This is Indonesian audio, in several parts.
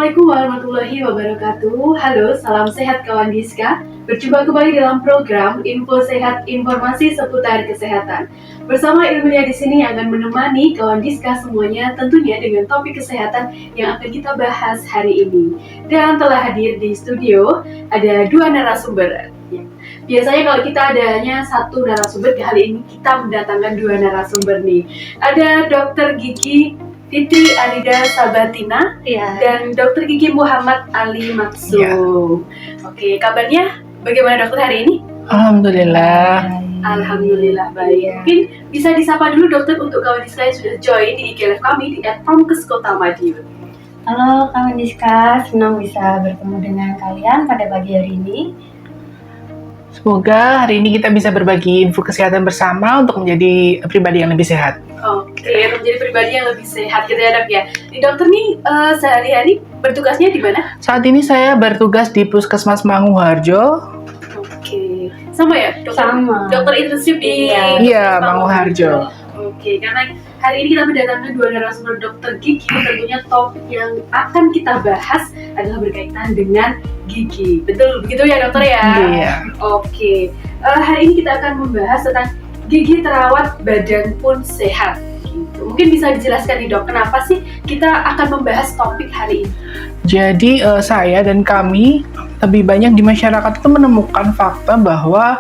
Assalamualaikum warahmatullahi wabarakatuh. Halo, salam sehat kawan Giska. Berjumpa kembali dalam program Info Sehat Informasi seputar kesehatan. Bersama Ilmiah di sini akan menemani kawan Giska semuanya tentunya dengan topik kesehatan yang akan kita bahas hari ini. Dan telah hadir di studio ada dua narasumber. Biasanya kalau kita ada hanya satu narasumber, kali ini kita mendatangkan dua narasumber nih. Ada Dr. Gigi Fitri Alida Sabatina dan Dr. Gigi Muhammad Ali Maksum. Oke, kabarnya bagaimana dokter hari ini? Alhamdulillah baik. Mungkin bisa disapa dulu dokter untuk kawan Diska yang sudah join di IG Live kami di @promkes Kota Madiun. Halo kawan Diska, senang bisa bertemu dengan kalian pada pagi hari ini. Semoga hari ini kita bisa berbagi info kesehatan bersama untuk menjadi pribadi yang lebih sehat. Oke, menjadi pribadi yang lebih sehat gitu ya dok ya. Di dokter nih sehari-hari bertugasnya di mana? Saat ini saya bertugas di Puskesmas Manguharjo. Oke, sama ya dokter? Sama. Dokter internship di Iya, Manguharjo. Oke, karena hari ini kita mendatangkan dua narasumber dokter gigi, tentunya topik yang akan kita bahas adalah berkaitan dengan gigi. Betul begitu ya dokter ya? Iya. Oke, hari ini kita akan membahas tentang gigi terawat badan pun sehat. Gitu. Mungkin bisa dijelaskan nih dok, kenapa sih kita akan membahas topik hari ini? Jadi saya dan kami lebih banyak di masyarakat itu menemukan fakta bahwa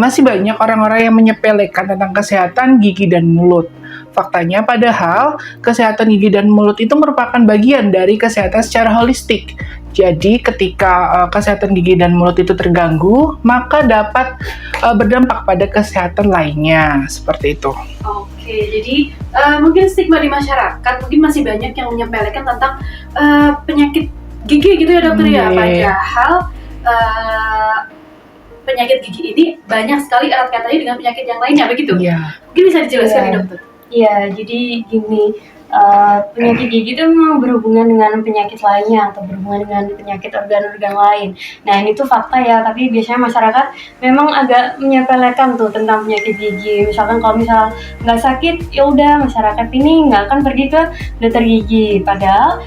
masih banyak orang-orang yang menyepelekan tentang kesehatan gigi dan mulut. Faktanya padahal kesehatan gigi dan mulut itu merupakan bagian dari kesehatan secara holistik. Jadi ketika kesehatan gigi dan mulut itu terganggu, maka dapat berdampak pada kesehatan lainnya, seperti itu. Oke, jadi mungkin stigma di masyarakat mungkin masih banyak yang menyepelekan tentang penyakit gigi gitu ya dokter ya. Padahal penyakit gigi ini banyak sekali erat katanya dengan penyakit yang lainnya, begitu? Iya. Mungkin bisa dijelaskan nih dokter? Iya, jadi gini, penyakit gigi itu memang berhubungan dengan penyakit lainnya atau berhubungan dengan penyakit organ-organ lain. Nah ini tuh fakta ya, tapi biasanya masyarakat memang agak menyepelekan tuh tentang penyakit gigi. Misalkan kalau misal nggak sakit, ya udah masyarakat ini nggak akan pergi ke dokter gigi. Padahal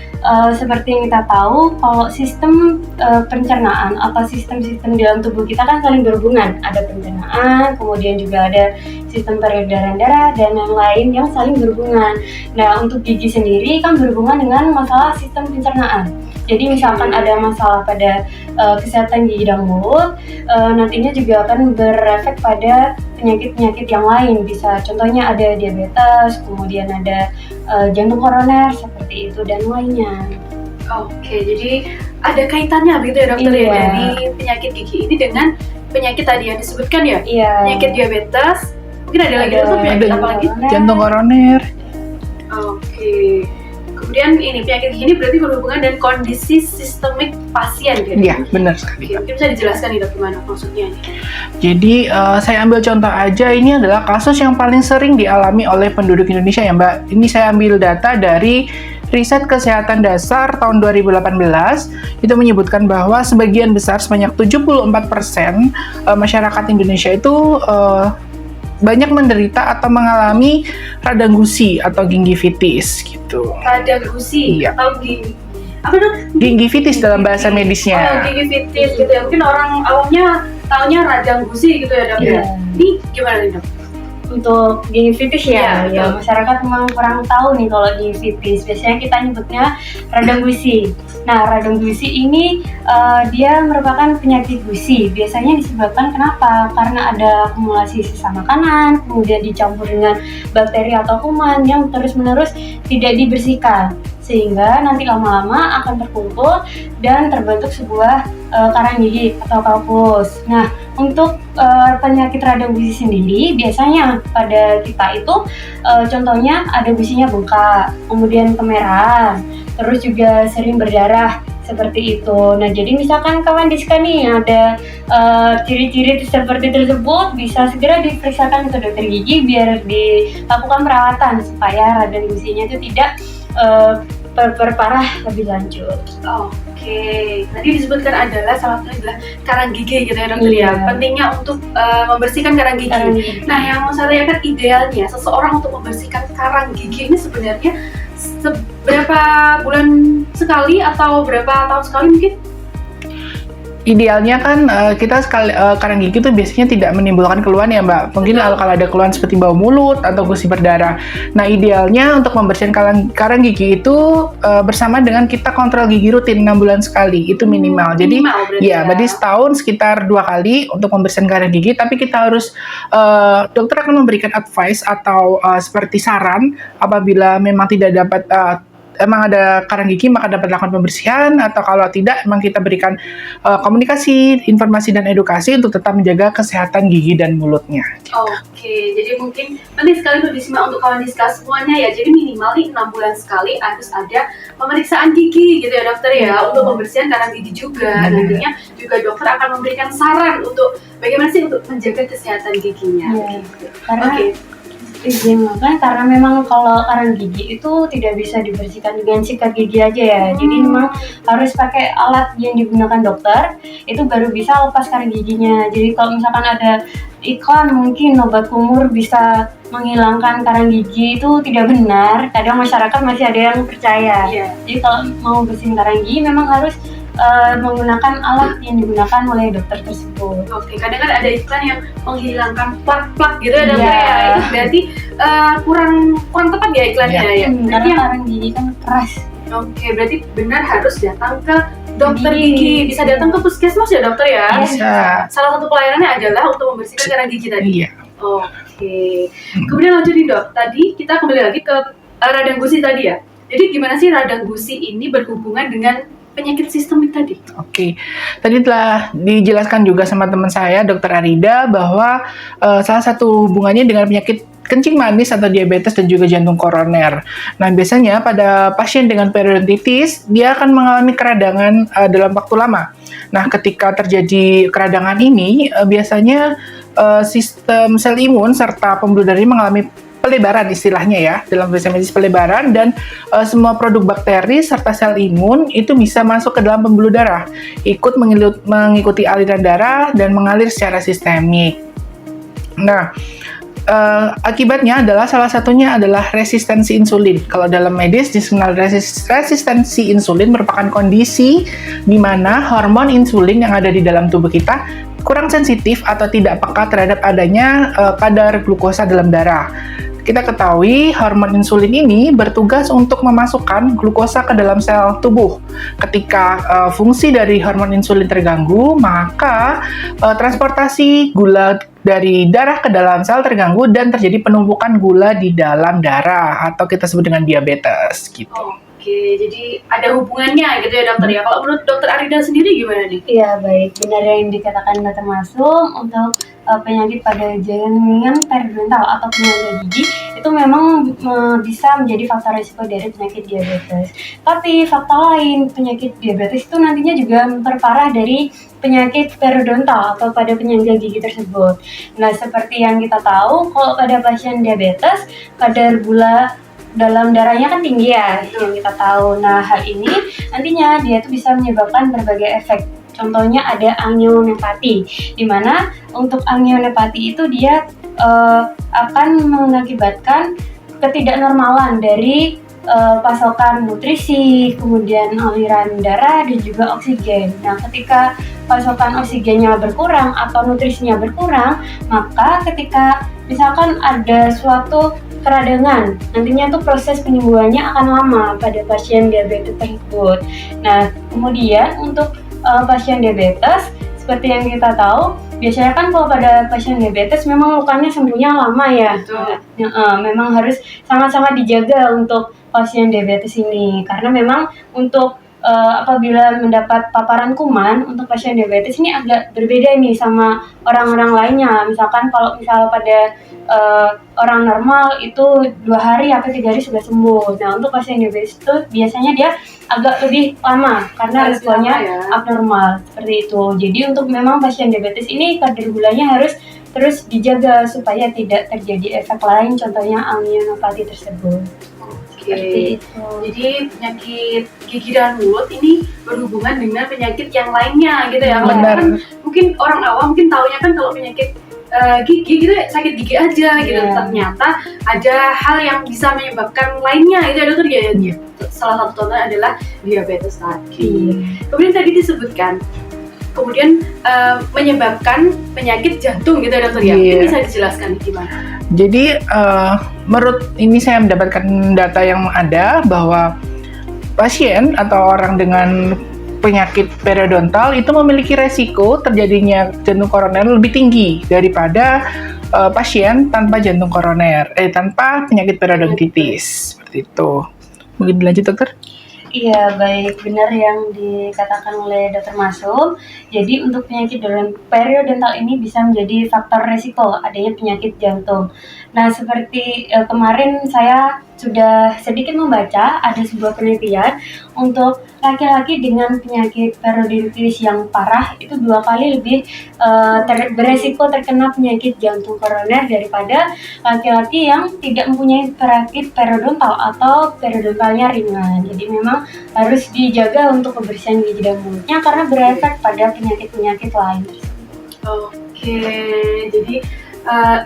seperti yang kita tahu, kalau sistem pencernaan atau sistem-sistem dalam tubuh kita kan saling berhubungan. Ada pencernaan, kemudian juga ada sistem peredaran darah dan yang lain yang saling berhubungan. Nah untuk gigi sendiri kan berhubungan dengan masalah sistem pencernaan. Jadi misalkan ada masalah pada kesehatan gigi dan mulut, nantinya juga akan berefek pada penyakit-penyakit yang lain. Bisa contohnya ada diabetes, kemudian ada jantung koroner seperti itu dan lainnya. Oke, jadi ada kaitannya begitu ya dokter ya, dari penyakit gigi ini dengan penyakit tadi yang disebutkan ya? Iya. Penyakit diabetes, mungkin ada lagi dokter penyakit apa lagi? Jantung koroner. Oke. Kemudian ini penyakit gigi ini berarti berhubungan dengan kondisi sistemik pasien kan? Iya, benar sekali. Oke, mungkin bisa dijelaskan nih dok gimana maksudnya nih? Jadi saya ambil contoh aja, ini adalah kasus yang paling sering dialami oleh penduduk Indonesia ya Mbak. Ini saya ambil data dari Riset Kesehatan Dasar tahun 2018, itu menyebutkan bahwa sebagian besar sebanyak 74% masyarakat Indonesia itu banyak menderita atau mengalami radang gusi atau gingivitis gitu. Radang gusi atau apa dok? Gingivitis dalam bahasa medisnya. Oh, gingivitis gitu ya. Mungkin orang awamnya taunya radang gusi gitu ya dok. Ini gimana nih dok? Untuk gingivitis ya masyarakat memang kurang tahu nih kalau gingivitis. Biasanya kita nyebutnya radang gusi. Nah, radang gusi ini dia merupakan penyakit gusi. Biasanya disebabkan kenapa? Karena ada akumulasi sisa makanan, kemudian dicampur dengan bakteri atau kuman yang terus-menerus tidak dibersihkan. Sehingga nanti lama-lama akan terkumpul dan terbentuk sebuah karang gigi atau kalkus. Nah, untuk penyakit radang gusi sendiri biasanya pada kita itu contohnya ada gusinya bengkak, kemudian kemerahan, terus juga sering berdarah seperti itu. Nah, jadi misalkan kawan Diska nih ada ciri-ciri seperti tersebut, bisa segera diperiksakan ke dokter gigi biar dilakukan perawatan supaya radang gusinya itu tidak berparah lebih lanjut. Oke, tadi disebutkan adalah salah satunya adalah karang gigi gitu ya dokter ya. Pentingnya untuk membersihkan karang gigi. Nah, yang mau saya tanyakan idealnya seseorang untuk membersihkan karang gigi ini sebenarnya berapa bulan sekali atau berapa tahun sekali mungkin? Idealnya kan kita karang gigi itu biasanya tidak menimbulkan keluhan ya Mbak. Mungkin kalau ada keluhan seperti bau mulut atau gusi berdarah. Nah idealnya untuk membersihkan karang gigi itu bersama dengan kita kontrol gigi rutin 6 bulan sekali, itu minimal. Jadi berarti setahun sekitar 2 kali untuk membersihkan karang gigi. Tapi kita harus dokter akan memberikan advice atau seperti saran apabila memang tidak dapat emang ada karang gigi maka dapat lakukan pembersihan, atau kalau tidak emang kita berikan komunikasi, informasi dan edukasi untuk tetap menjaga kesehatan gigi dan mulutnya. Oke, jadi mungkin penting sekali untuk disimak untuk kawan Diska semuanya ya. Jadi minimal nih 6 bulan sekali harus ada pemeriksaan gigi gitu ya dokter ya, untuk pembersihan karang gigi juga. Nantinya juga dokter akan memberikan saran untuk bagaimana sih untuk menjaga kesehatan giginya. Karena memang kalau karang gigi itu tidak bisa dibersihkan dengan sikat gigi aja ya. Jadi memang harus pakai alat yang digunakan dokter, itu baru bisa lepas karang giginya. Jadi kalau misalkan ada iklan mungkin obat kumur bisa menghilangkan karang gigi, itu tidak benar. Kadang masyarakat masih ada yang percaya. Jadi kalau mau bersihin karang gigi memang harus menggunakan alat yang digunakan oleh dokter tersebut. Oke, kadang kan ada iklan yang menghilangkan plak-plak gitu ya dokter ya. Itu berarti kurang tepat ya iklannya ya. Karena karang gigi kan keras. Oke, berarti benar harus datang ke dokter gigi. Bisa datang ke puskesmas ya dokter ya? Bisa. Salah satu pelayanannya adalah untuk membersihkan karang gigi tadi. Iya. Oke. Kemudian lanjut nih dok. Tadi kita kembali lagi ke radang gusi tadi ya. Jadi gimana sih radang gusi ini berhubungan dengan penyakit sistemik tadi? Oke, tadi telah dijelaskan juga sama teman saya, Dr. Arida, bahwa salah satu hubungannya dengan penyakit kencing manis atau diabetes dan juga jantung koroner. Nah, biasanya pada pasien dengan periodontitis, dia akan mengalami keradangan dalam waktu lama. Nah, ketika terjadi keradangan ini, biasanya sistem sel imun serta pembuluh darah mengalami pelebaran istilahnya ya, dalam bahasa medis pelebaran, dan semua produk bakteri serta sel imun itu bisa masuk ke dalam pembuluh darah, ikut mengikuti aliran darah dan mengalir secara sistemik. Nah, akibatnya adalah salah satunya adalah resistensi insulin. Kalau dalam medis dikenal resistensi insulin merupakan kondisi di mana hormon insulin yang ada di dalam tubuh kita kurang sensitif atau tidak peka terhadap adanya kadar glukosa dalam darah. Kita ketahui hormon insulin ini bertugas untuk memasukkan glukosa ke dalam sel tubuh. Ketika fungsi dari hormon insulin terganggu, maka transportasi gula dari darah ke dalam sel terganggu dan terjadi penumpukan gula di dalam darah atau kita sebut dengan diabetes gitu. Oke, jadi ada hubungannya gitu ya dokter ya. Kalau menurut dokter Arida sendiri gimana nih? Iya baik, benar yang dikatakan dokter Masum. Untuk penyakit pada jaringan periodontal atau penyakit gigi itu memang bisa menjadi faktor risiko dari penyakit diabetes. Tapi fakta lain, penyakit diabetes itu nantinya juga memperparah dari penyakit periodontal atau pada penyangga gigi tersebut. Nah, seperti yang kita tahu, kalau pada pasien diabetes, kadar gula dalam darahnya kan tinggi ya, yang kita tahu. Nah, hal ini nantinya dia tuh bisa menyebabkan berbagai efek. Contohnya ada angionepati, di mana untuk angionepati itu dia akan mengakibatkan ketidaknormalan dari pasokan nutrisi, kemudian aliran darah dan juga oksigen. Nah, ketika pasokan oksigennya berkurang atau nutrisinya berkurang, maka ketika misalkan ada suatu keradangan, nantinya tuh proses penyembuhannya akan lama pada pasien diabetes tersebut. Nah, kemudian untuk pasien diabetes, seperti yang kita tahu, biasanya kan kalau pada pasien diabetes memang lukanya sembuhnya lama ya. Memang harus sangat-sangat dijaga untuk pasien diabetes ini, karena memang untuk apabila mendapat paparan kuman untuk pasien diabetes ini agak berbeda nih sama orang-orang lainnya. Misalkan kalau pada orang normal itu 2 hari atau 3 hari sudah sembuh. Nah, untuk pasien diabetes itu biasanya dia agak lebih lama karena responnya abnormal seperti itu. Jadi untuk memang pasien diabetes ini kadar gulanya harus terus dijaga supaya tidak terjadi efek lain, contohnya angionopati tersebut. Oke. Jadi penyakit gigi dan mulut ini berhubungan dengan penyakit yang lainnya gitu ya. Benar. Kan mungkin orang awam mungkin taunya kan kalau penyakit gigi gitu, sakit gigi aja gitu. Iya. Ternyata ada hal yang bisa menyebabkan lainnya itu ya dokter ya. Salah satu contohnya adalah diabetes tadi. Kemudian tadi disebutkan kemudian menyebabkan penyakit jantung gitu ya dokter ya. Mungkin bisa dijelaskan gimana? Jadi menurut ini saya mendapatkan data yang ada bahwa pasien atau orang dengan penyakit periodontal itu memiliki resiko terjadinya jantung koroner lebih tinggi daripada pasien tanpa jantung koroner, tanpa penyakit periodontitis. Seperti itu. Mungkin dilanjut dokter? Iya, baik, benar yang dikatakan oleh Dr. Masum. Jadi untuk penyakit periodontal ini bisa menjadi faktor resiko adanya penyakit jantung. Nah, seperti kemarin saya sudah sedikit membaca ada sebuah penelitian untuk laki-laki dengan penyakit periodontitis yang parah itu 2 kali lebih beresiko terkena penyakit jantung koroner daripada laki-laki yang tidak mempunyai penyakit periodontal atau periodontalnya ringan. Jadi memang harus dijaga untuk kebersihan gigi dan mulutnya karena berefek pada penyakit-penyakit lain. Oke, jadi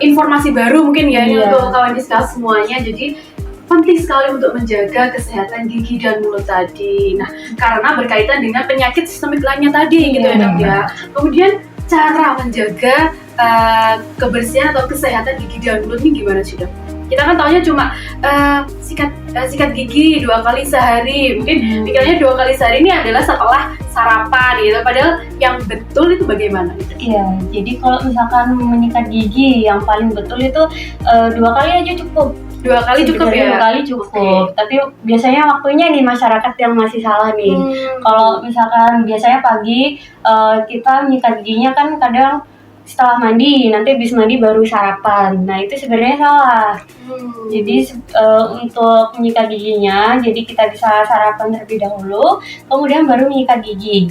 informasi baru mungkin ya ini untuk kawan diskus semuanya. Jadi penting sekali untuk menjaga kesehatan gigi dan mulut tadi. Nah, karena berkaitan dengan penyakit sistemik lainnya tadi gitu ya dok ya. Kemudian cara menjaga kebersihan atau kesehatan gigi dan mulut ini gimana sih dok? Kita kan taunya cuma sikat gigi 2 kali sehari. Mungkin pikirnya 2 kali sehari ini adalah setelah sarapan gitu. Padahal yang betul itu bagaimana? Iya, jadi kalau misalkan menyikat gigi yang paling betul itu 2 kali aja cukup. 2 kali cukup ya? 2 kali cukup. Tapi biasanya waktunya nih masyarakat yang masih salah nih. Kalau misalkan biasanya pagi kita menyikat giginya kan kadang setelah mandi, nanti habis mandi baru sarapan. Nah itu sebenarnya salah. Jadi untuk menyikat giginya, jadi kita bisa sarapan terlebih dahulu, kemudian baru menyikat gigi.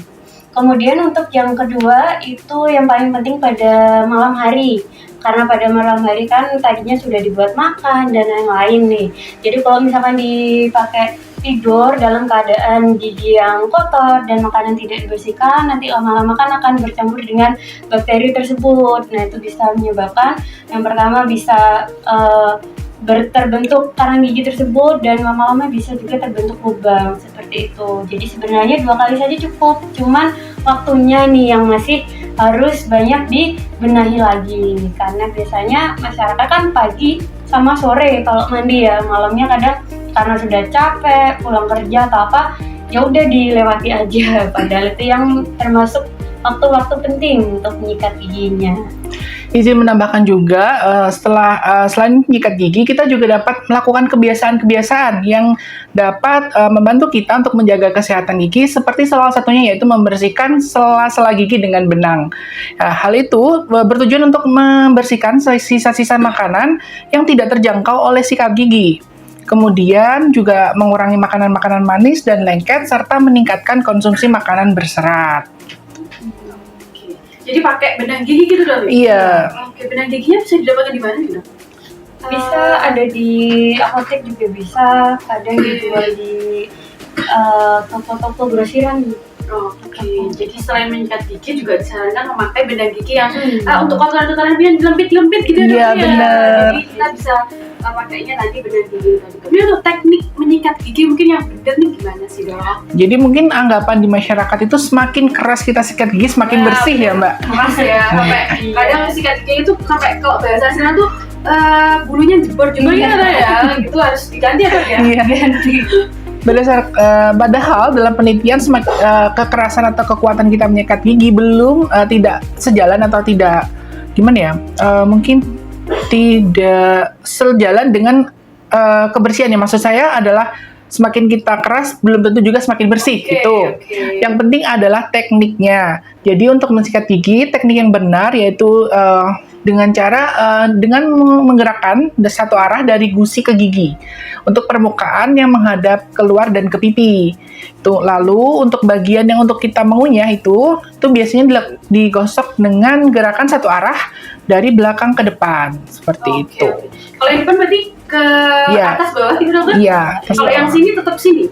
Kemudian untuk yang kedua itu yang paling penting pada malam hari. Karena pada malam hari kan tadinya sudah dibuat makan dan lain-lain nih. Jadi kalau misalkan dipakai tidur dalam keadaan gigi yang kotor dan makanan tidak dibersihkan, nanti lama-lama kan akan bercampur dengan bakteri tersebut. Nah itu bisa menyebabkan yang pertama bisa terbentuk karang gigi tersebut dan lama-lama bisa juga terbentuk lubang seperti itu. Jadi sebenarnya 2 kali saja cukup, cuman waktunya nih yang masih harus banyak dibenahi lagi karena biasanya masyarakat kan pagi sama sore kalau mandi ya, malamnya kadang karena sudah capek pulang kerja atau apa ya udah dilewati aja, padahal itu yang termasuk waktu-waktu penting untuk menyikat giginya. Izin menambahkan juga, selain menyikat gigi, kita juga dapat melakukan kebiasaan-kebiasaan yang dapat membantu kita untuk menjaga kesehatan gigi, seperti salah satunya yaitu membersihkan sela-sela gigi dengan benang. Hal itu bertujuan untuk membersihkan sisa-sisa makanan yang tidak terjangkau oleh sikat gigi. Kemudian juga mengurangi makanan-makanan manis dan lengket, serta meningkatkan konsumsi makanan berserat. Jadi pakai benang gigi gitu dong? Iya. Oke, benang giginya bisa didapatkan di mana gitu? Bisa ada di apotek juga bisa, kadang dijual di toko-toko grosiran. Oke, jadi selain menyikat gigi juga disarankan memakai benang gigi yang untuk kotoran-kotoran yang dilempit-lempit gitu ya. Iya benar. Jadi kita bisa pakainya nanti benang gigi tadi. Tapi untuk teknik menyikat gigi mungkin yang benar nih gimana sih dok? Jadi mungkin anggapan di masyarakat itu semakin keras kita sikat gigi semakin bersih ya mbak. Keras ya, sampai kadang sikat gigi itu sampai kalau bahasa sana tuh bulunya jebor-jebor gitu ya, itu harus diganti ya dok ya? Iya. Padahal dalam penelitian kekerasan atau kekuatan kita menyikat gigi belum tidak sejalan atau tidak gimana ya, mungkin tidak sejalan dengan kebersihan. Maksud saya adalah semakin kita keras belum tentu juga semakin bersih gitu. Yang penting adalah tekniknya. Jadi untuk mensikat gigi, teknik yang benar yaitu dengan cara dengan menggerakkan satu arah dari gusi ke gigi untuk permukaan yang menghadap keluar dan ke pipi. Lalu untuk bagian yang untuk kita mengunyah itu biasanya digosok dengan gerakan satu arah dari belakang ke depan seperti itu. Kalau yang depan berarti ke atas bawah gitu dong kan? Iya. Kalau yang sini tetap sini.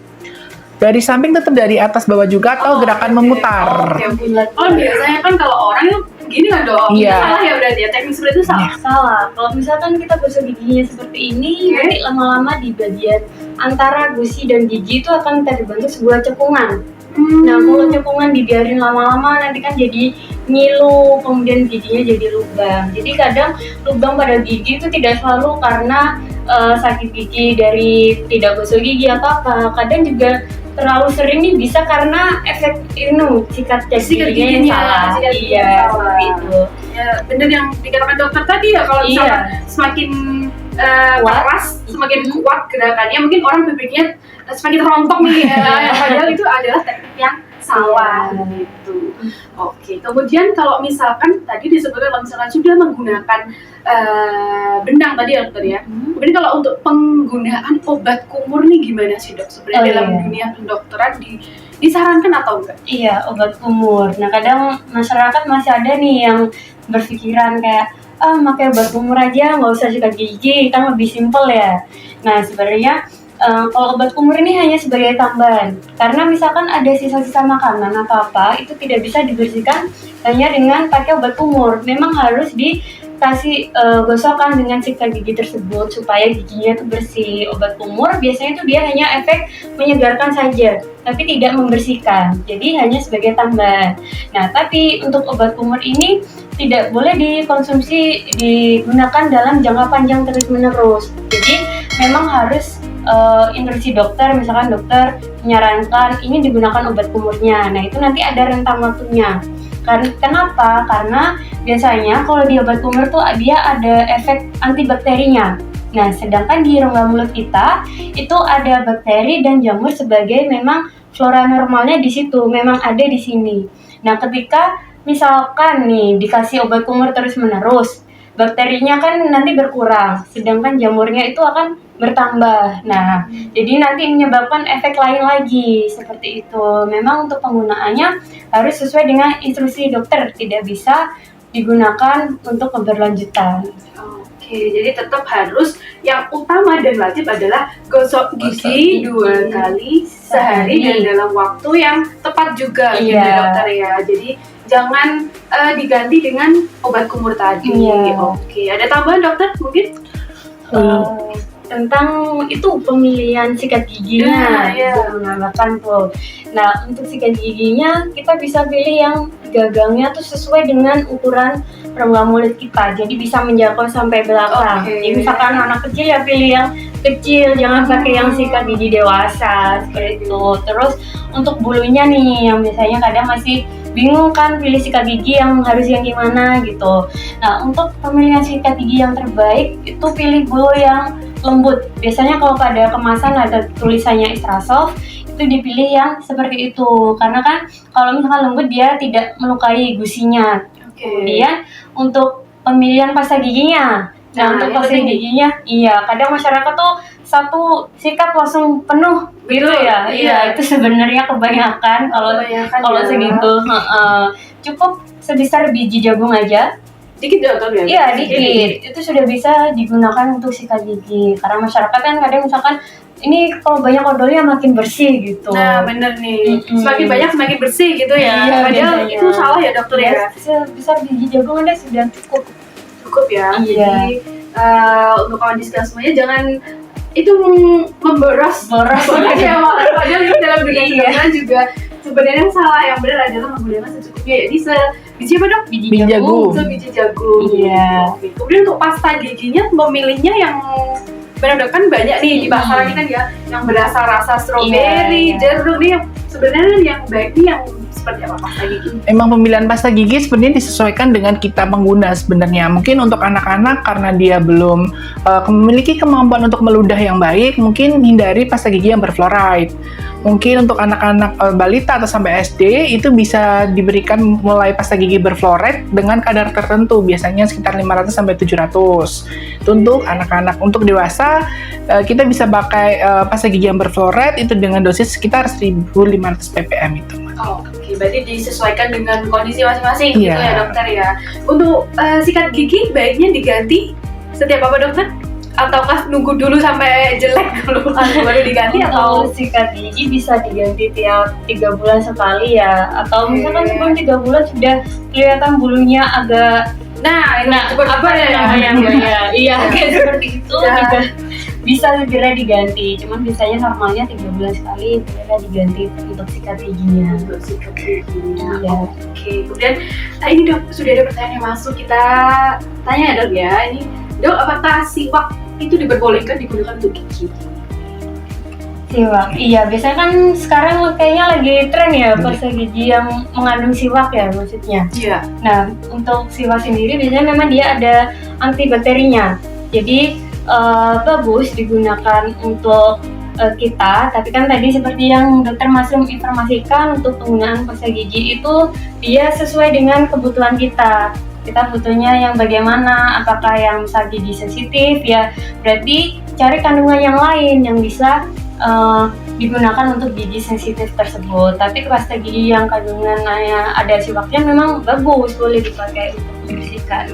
Dari samping tetap dari atas bawah juga atau gerakan memutar. Kalau biasanya kan kalau orang itu gini kan dong. Iya. Salah ya berarti ya, teknik seperti itu salah. Salah. Kalau misalkan kita gosok giginya seperti ini, nanti lama-lama di bagian antara gusi dan gigi itu akan terbentuk sebuah cekungan. Nah, kalau cekungan dibiarin lama-lama nanti kan jadi ngilu, kemudian giginya jadi lubang. Jadi kadang lubang pada gigi itu tidak selalu karena sakit gigi dari tidak gosok gigi atau apa. Kadang juga terlalu sering nih bisa karena efek sikat giginya yang salah. sikat gigi yang Iya, salah. seperti itu. Ya, bener yang dikatakan dokter tadi ya, kalau misalkan semakin keras, semakin kuat gerakannya, mungkin orang berpikirnya semakin rontok nih ya. Padahal itu adalah teknik yang salah gitu. Oke, kemudian kalau misalkan tadi disebutkan kalau misalkan sudah menggunakan benang tadi ya dokter ya. Kemudian kalau untuk penggunaan obat kumur nih gimana sih dok? Sebenarnya dalam dunia kedokteran disarankan atau enggak? Iya, obat kumur. Nah, kadang masyarakat masih ada nih yang berpikiran kayak pakai obat kumur aja, nggak usah sikat gigi, kan lebih simpel ya. Nah, sebenarnya kalau obat kumur ini hanya sebagai tambahan, karena misalkan ada sisa-sisa makanan atau apa, itu tidak bisa dibersihkan hanya dengan pakai obat kumur. Memang harus dikasih gosokan dengan sikat gigi tersebut supaya giginya itu bersih. Obat kumur biasanya itu dia hanya efek menyegarkan saja, tapi tidak membersihkan. Jadi hanya sebagai tambahan. Nah, tapi untuk obat kumur ini tidak boleh dikonsumsi, digunakan dalam jangka panjang terus-menerus. Jadi memang harus instruksi dokter, misalkan dokter menyarankan ini digunakan obat kumurnya. Nah, itu nanti ada rentang waktunya. Kenapa? Karena biasanya kalau di obat kumur tuh dia ada efek antibakterinya. Nah, sedangkan di rongga mulut kita itu ada bakteri dan jamur sebagai memang flora normalnya di situ, memang ada di sini. Nah, ketika misalkan nih dikasih obat kumur terus-menerus, bakterinya kan nanti berkurang, sedangkan jamurnya itu akan bertambah. Nah, jadi nanti menyebabkan efek lain lagi seperti itu. Memang untuk penggunaannya harus sesuai dengan instruksi dokter, tidak bisa digunakan untuk keberlanjutan. Oke, jadi tetap harus yang utama dan wajib adalah gosok gigi 2 kali sehari dan dalam waktu yang tepat juga gitu dokter ya. Jadi jangan diganti dengan obat kumur tadi. Oke, ada tambahan dokter mungkin? Tentang itu pemilihan sikat giginya, menambahkan tuh. Nah, untuk sikat giginya kita bisa pilih yang gagangnya tuh sesuai dengan ukuran rongga mulut kita, jadi bisa menjangkau sampai belakang. Jadi misalkan anak kecil ya pilih yang kecil, jangan pakai yang sikat gigi dewasa seperti itu. Terus untuk bulunya nih, yang biasanya kadang masih bingung kan pilih sikat gigi yang harus yang gimana gitu. Nah, untuk pemilihan sikat gigi yang terbaik itu pilih bulu yang lembut. Biasanya kalau pada kemasan ada tulisannya extra soft, itu dipilih yang seperti itu. Karena kan kalau misalkan lembut dia tidak melukai gusinya. Kemudian untuk pemilihan pasta giginya. Nah, untuk pasta giginya, kadang masyarakat tuh satu sikat langsung penuh gitu ya. Iya, itu sebenarnya kebanyakan kalau segitu. Cukup sebesar biji jagung aja. Dikit dokter ya? Iya, dikit. Itu sudah bisa digunakan untuk sikat gigi. Karena masyarakat kan kadang misalkan ini kalau banyak odolnya makin bersih gitu. Nah, bener nih. Semakin banyak semakin bersih gitu ya. Iya, padahal itu salah ya dokter ya. Sebesar biji jagung Anda sudah cukup ya. Jadi untuk kawan diskusi semuanya jangan itu memboros ya. Padahal ini dalam dunia kedokteran juga sebenarnya yang salah, yang benar adalah menggunakan secukupnya. Jadi biji apa dok? Biji jagung. Biji jagung. Iya. Kemudian untuk pasta giginya memilihnya yang benar-benar kan banyak nih di pasaran ini kan ya, yang berasa rasa stroberi, jeruk nih. Sebenarnya yang baik nih yang seperti apa pasta gigi? Emang pemilihan pasta gigi sebenarnya disesuaikan dengan kita pengguna sebenarnya. Mungkin untuk anak-anak karena dia belum memiliki kemampuan untuk meludah yang baik, mungkin hindari pasta gigi yang berfluoride. Mungkin untuk anak-anak balita atau sampai SD itu bisa diberikan mulai pasta gigi berfluoride dengan kadar tertentu, biasanya sekitar 500 sampai 700. Itu untuk anak-anak. Untuk dewasa kita bisa pakai pasta gigi yang berfluoride itu dengan dosis sekitar 1500 ppm itu. Oke, berarti disesuaikan dengan kondisi masing-masing gitu ya dokter ya. Untuk sikat gigi baiknya diganti setiap apa dokter? ataukah nunggu dulu sampai jelek dulu baru diganti atau Untuk sikat gigi bisa diganti tiap 3 bulan sekali ya, atau misalkan sebelum 3 bulan sudah kelihatan bulunya agak apa ya namanya iya kayak seperti itu Ya. juga bisa segera diganti, cuman biasanya normalnya 3 bulan sekali segera diganti untuk sikat giginya. untuk sikat giginya. Iya. Oke, kemudian ini dok sudah ada pertanyaan yang masuk, kita tanya ya dok ya. Ini dok, apakah siwak itu diperbolehkan digunakan untuk gigi? Siwak, iya biasanya kan sekarang kayaknya lagi tren ya pasta gigi yang mengandung siwak ya maksudnya. Iya. Nah untuk siwak sendiri biasanya memang dia ada antibakterinya, jadi bagus digunakan untuk kita. Tapi kan tadi seperti yang dokter Masum informasikan, untuk penggunaan pasta gigi itu dia sesuai dengan kebutuhan kita. Kita butuhnya yang bagaimana, apakah yang misal gigi sensitif ya berarti cari kandungan yang lain yang bisa digunakan untuk gigi sensitif tersebut. Tapi pasta gigi yang kandungannya ada siwaknya memang bagus, boleh dipakai untuk membersihkan.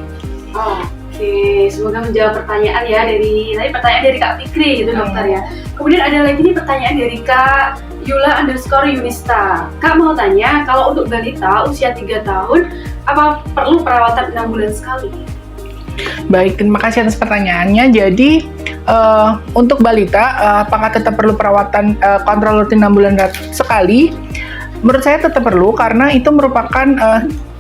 Oke, semoga menjawab pertanyaan ya dari tadi pertanyaan dari Kak Fikri gitu dokter ya. Kemudian ada lagi nih pertanyaan dari Kak Yula_Yunista. Kak mau tanya, kalau untuk balita usia 3 tahun apa perlu perawatan 6 bulan sekali? Baik, terima kasih atas pertanyaannya. Jadi untuk balita, apakah tetap perlu perawatan kontrol rutin 6 bulan sekali? Menurut saya tetap perlu, karena itu merupakan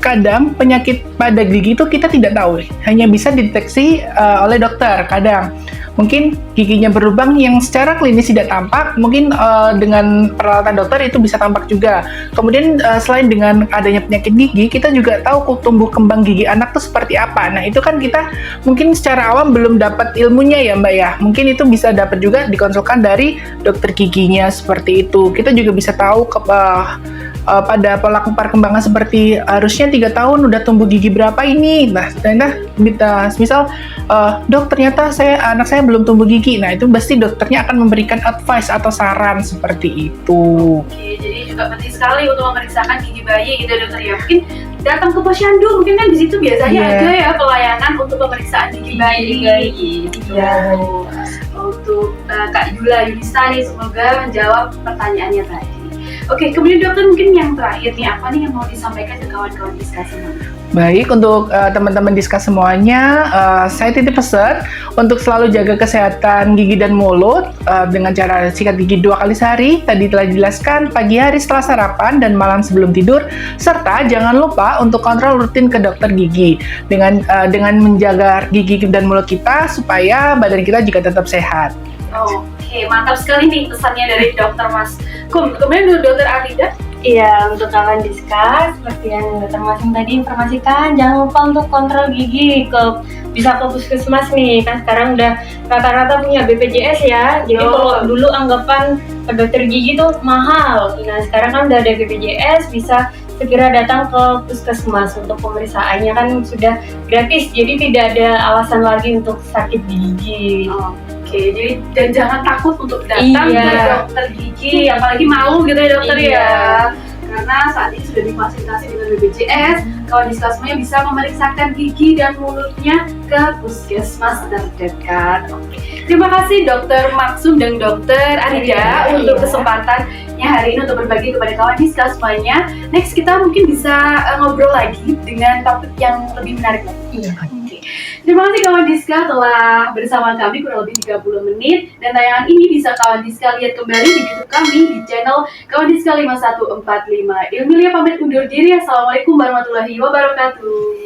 kadang penyakit pada gigi itu kita tidak tahu, hanya bisa dideteksi oleh dokter. Kadang mungkin giginya berlubang yang secara klinis tidak tampak, mungkin dengan peralatan dokter itu bisa tampak juga. Kemudian selain dengan adanya penyakit gigi, kita juga tahu tumbuh kembang gigi anak itu seperti apa. Nah itu kan kita mungkin secara awam belum dapat ilmunya ya Mbak ya. Mungkin itu bisa dapat juga dikonsulkan dari dokter giginya seperti itu. Kita juga bisa tahu pada pola perkembangan seperti harusnya 3 tahun udah tumbuh gigi berapa ini. Nah, misal dok ternyata anak saya belum tumbuh gigi. Nah, itu pasti dokternya akan memberikan advice atau saran seperti itu. Oke, jadi juga penting sekali untuk memeriksakan gigi bayi gitu dokter ya. Mungkin datang ke posyandu, mungkin kan di situ biasanya ada ya pelayanan untuk pemeriksaan gigi bayi. Iya. Untuk Kak Yula_Yunista nih, semoga menjawab pertanyaannya tadi. Oke, kemudian dokter mungkin yang terakhir nih, apa nih yang mau disampaikan ke kawan-kawan Diska semuanya? Baik, untuk teman-teman Diska semuanya, saya titip pesan untuk selalu jaga kesehatan gigi dan mulut dengan cara sikat gigi 2 kali sehari. Tadi telah dijelaskan, pagi hari setelah sarapan dan malam sebelum tidur. Serta jangan lupa untuk kontrol rutin ke dokter gigi dengan menjaga gigi dan mulut kita supaya badan kita juga tetap sehat. Oke, mantap sekali nih pesannya dari dokter Mas Kum. Kemudian dokter Arida. Iya, untuk kawan Diska, seperti yang dokter Masum tadi informasikan, jangan lupa untuk kontrol gigi bisa ke puskesmas nih, kan sekarang udah rata-rata punya BPJS ya. Jadi kalau dulu anggapan ke dokter gigi tuh mahal, nah sekarang kan udah ada BPJS, bisa segera datang ke puskesmas untuk pemeriksaannya kan sudah gratis, jadi tidak ada alasan lagi untuk sakit gigi. Oke, jadi dan jangan takut untuk datang ke dokter gigi, apalagi malu gitu ya dokter ya. Karena saat ini sudah difasilitasi dengan BPJS, kawan Diska semuanya bisa memeriksakan gigi dan mulutnya ke puskesmas terdekat. Oke. Terima kasih Dokter Maksum dan Dokter Arida untuk kesempatannya hari ini untuk berbagi kepada kawan Diska semuanya. Next kita mungkin bisa ngobrol lagi dengan topik yang lebih menarik lagi. Terima kasih kawan Diska telah bersama kami kurang lebih 30 menit, dan tayangan ini bisa kawan Diska lihat kembali di YouTube kami di channel kawan Diska 5145. Ilmilia pamit undur diri. Assalamualaikum warahmatullahi wabarakatuh.